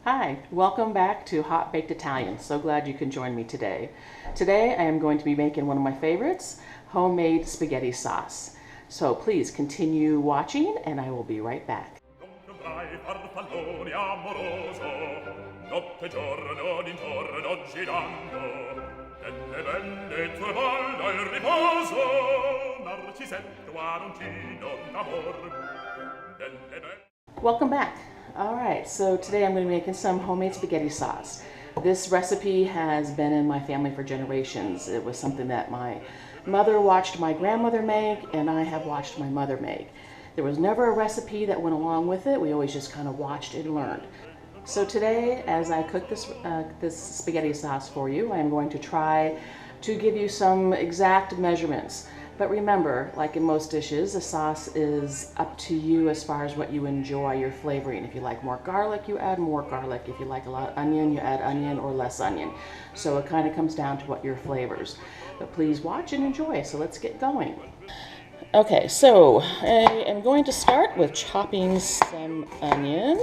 Hi, welcome back to Hot Baked Italian. So glad you can join me today. Today I am going to be making one of my favorites, homemade spaghetti sauce. So please continue watching and I will be right back. Welcome back. All right, so today I'm going to be making some homemade spaghetti sauce. This recipe has been in my family for generations. It was something that my mother watched my grandmother make, and I have watched my mother make. There was never a recipe that went along with it. We always just kind of watched and learned. So today, as I cook this spaghetti sauce for you, I'm going to try to give you some exact measurements. But remember, like in most dishes, the sauce is up to you as far as what you enjoy your flavoring. If you like more garlic, you add more garlic. If you like a lot of onion, you add onion or less onion. So it kind of comes down to what your flavors. But please watch and enjoy. So let's get going. Okay, so I am going to start with chopping some onion.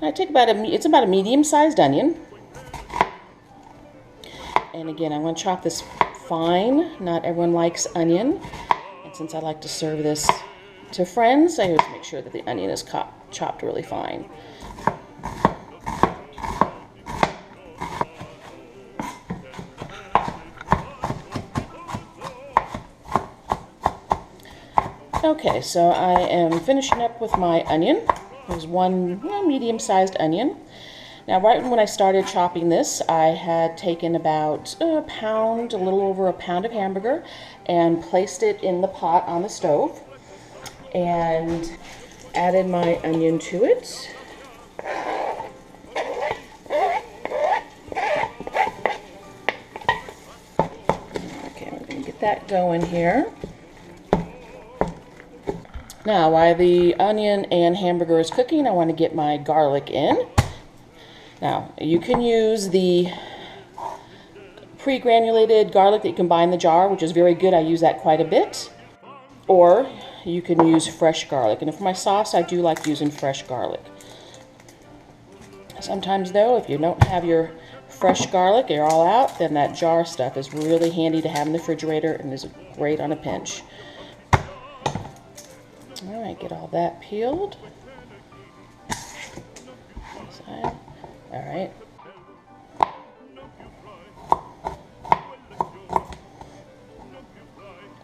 I take it's about a medium-sized onion. And again, I'm going to chop this fine. Not everyone likes onion, and since I like to serve this to friends, I always make sure that the onion is chopped really fine. Okay, so I am finishing up with my onion. There's one medium-sized onion. Now, right when I started chopping this, I had taken about a pound, a little over a pound of hamburger, and placed it in the pot on the stove, and added my onion to it. Okay, we're going to get that going here. Now, while the onion and hamburger is cooking, I want to get my garlic in. Now, you can use the pre-granulated garlic that you can buy in the jar, which is very good. I use that quite a bit. Or you can use fresh garlic. And for my sauce, I do like using fresh garlic. Sometimes, though, if you don't have your fresh garlic, you're all out, then that jar stuff is really handy to have in the refrigerator and is great on a pinch. All right, get all that peeled. All right.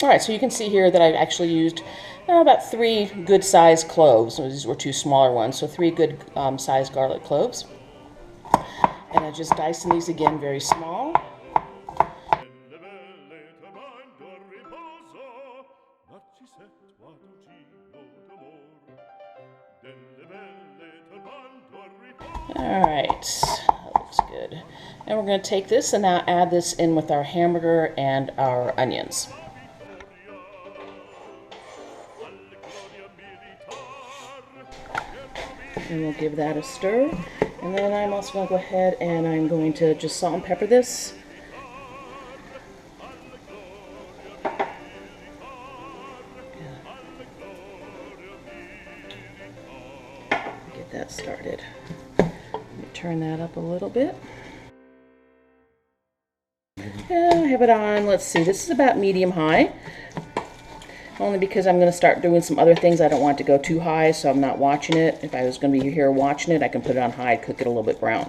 All right, so you can see here that I've actually used about 3 good-sized cloves. So these were 2 smaller ones, so 3 good-sized garlic cloves. And I'm just dicing these again very small. All right, that looks good. And we're going to take this and now add this in with our hamburger and our onions. And we'll give that a stir. And then I'm also going to go ahead and I'm going to just salt and pepper this. Get that started. Turn that up a little bit. Yeah, I have it on, let's see, this is about medium-high. Only because I'm going to start doing some other things. I don't want it to go too high, so I'm not watching it. If I was going to be here watching it, I can put it on high, cook it a little bit brown,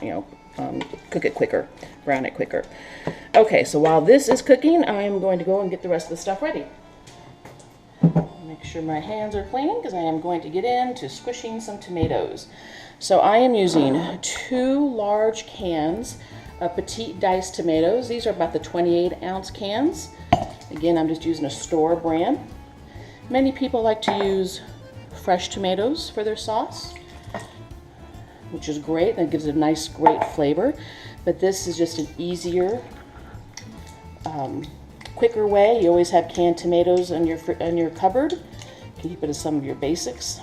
cook it quicker, brown it quicker. Okay, so while this is cooking, I am going to go and get the rest of the stuff ready. Make sure my hands are clean because I am going to get into squishing some tomatoes. So I am using 2 large cans of Petite diced tomatoes. These are about the 28-ounce cans. Again, I'm just using a store brand. Many people like to use fresh tomatoes for their sauce, which is great. That gives it a nice, great flavor. But this is just an easier, quicker way. You always have canned tomatoes in your cupboard. You can keep it as some of your basics.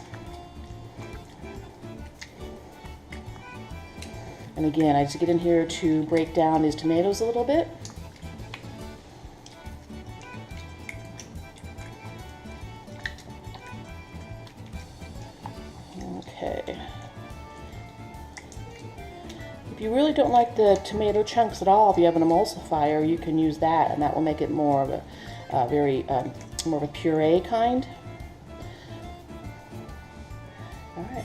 And again, I just get in here to break down these tomatoes a little bit. Okay. If you really don't like the tomato chunks at all, if you have an emulsifier, you can use that, and that will make it more of a more of a puree kind. All right,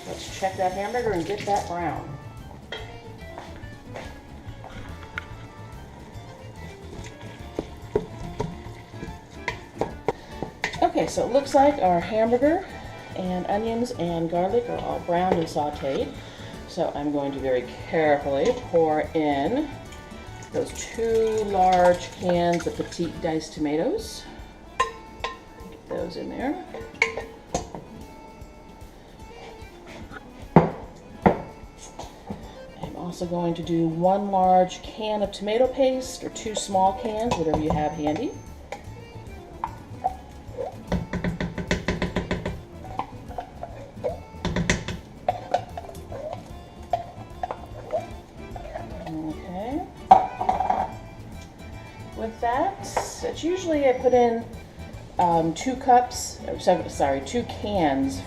let's check that hamburger and get that brown. Okay, so it looks like our hamburger and onions and garlic are all browned and sauteed. So I'm going to very carefully pour in those 2 large cans of Petite diced tomatoes. Get those in there. I'm also going to do 1 large can of tomato paste, or 2 small cans, whatever you have handy. Okay. With that, it's usually I put in 2 cans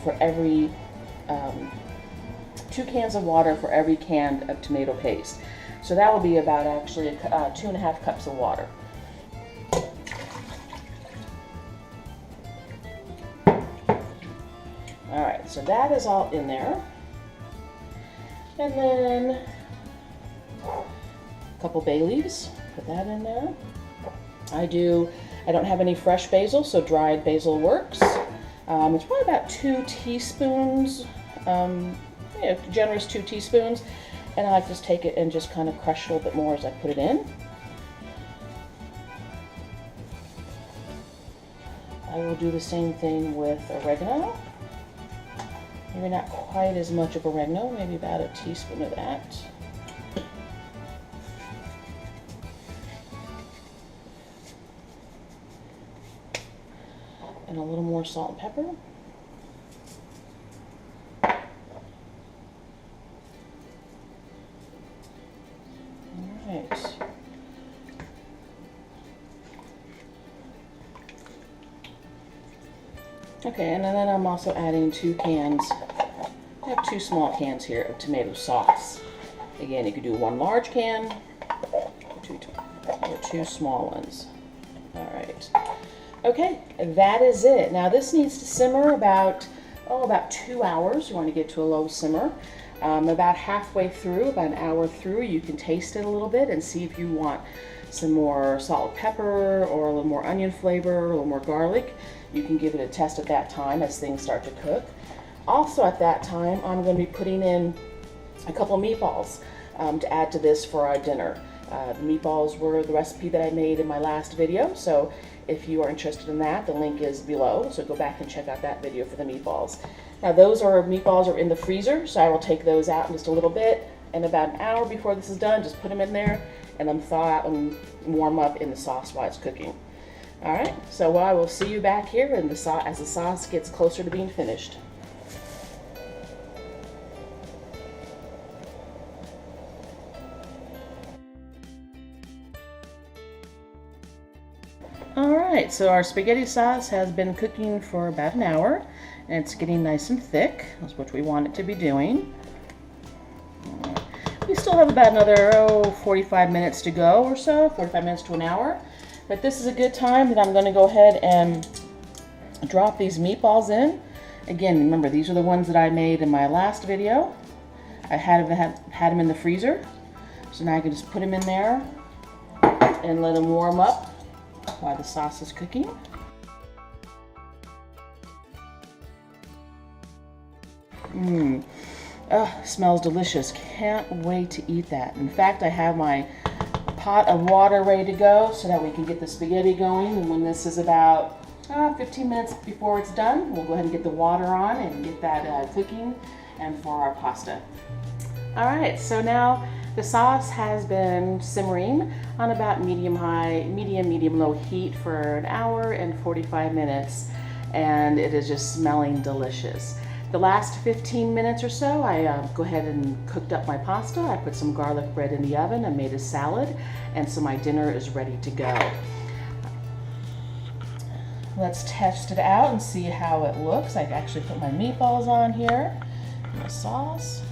for every 2 cans of water for every can of tomato paste. So that will be about actually 2.5 cups of water. All right, so that is all in there. And then a couple bay leaves, put that in there. I don't have any fresh basil, so dried basil works. It's probably about 2 teaspoons, generous 2 teaspoons. And I like to just take it and just kind of crush a little bit more as I put it in. I will do the same thing with oregano. Maybe not quite as much of oregano, maybe about a teaspoon of that. And a little more salt and pepper. All right. Okay, and then I'm also adding 2 cans. I have 2 small cans here of tomato sauce. Again, you could do 1 large can or 2 small ones. All right. Okay, that is it. Now this needs to simmer about 2 hours. You want to get to a low simmer. About halfway through, about an hour through, you can taste it a little bit and see if you want some more salt and pepper or a little more onion flavor, or a little more garlic. You can give it a test at that time as things start to cook. Also at that time, I'm going to be putting in a couple of meatballs to add to this for our dinner. The meatballs were the recipe that I made in my last video, so if you are interested in that, the link is below, so go back and check out that video for the meatballs. Now meatballs are in the freezer, so I will take those out in just a little bit, and about an hour before this is done, just put them in there and then thaw out and warm up in the sauce while it's cooking. All right, so I will see you back here as the sauce gets closer to being finished. Alright, so our spaghetti sauce has been cooking for about an hour, and it's getting nice and thick. That's what we want it to be doing. We still have about another 45 minutes to go or so, 45 minutes to an hour. But this is a good time that I'm going to go ahead and drop these meatballs in. Again, remember, these are the ones that I made in my last video. I had them in the freezer, so now I can just put them in there and let them warm up while the sauce is cooking. Smells delicious. Can't wait to eat that. In fact, I have my pot of water ready to go so that we can get the spaghetti going. And when this is about 15 minutes before it's done, we'll go ahead and get the water on and get that cooking and for our pasta. All right, so now the sauce has been simmering on about medium-low heat for an hour and 45 minutes, and it is just smelling delicious. The last 15 minutes or so, I go ahead and cooked up my pasta. I put some garlic bread in the oven. I made a salad, and so my dinner is ready to go. Let's test it out and see how it looks. I actually put my meatballs on here, the sauce.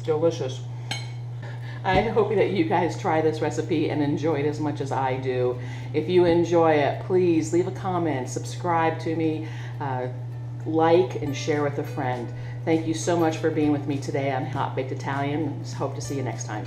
Delicious. I hope that you guys try this recipe and enjoy it as much as I do. If you enjoy it, please leave a comment, subscribe to me, like and share with a friend. Thank you so much for being with me today on Hot Baked Italian. Hope to see you next time.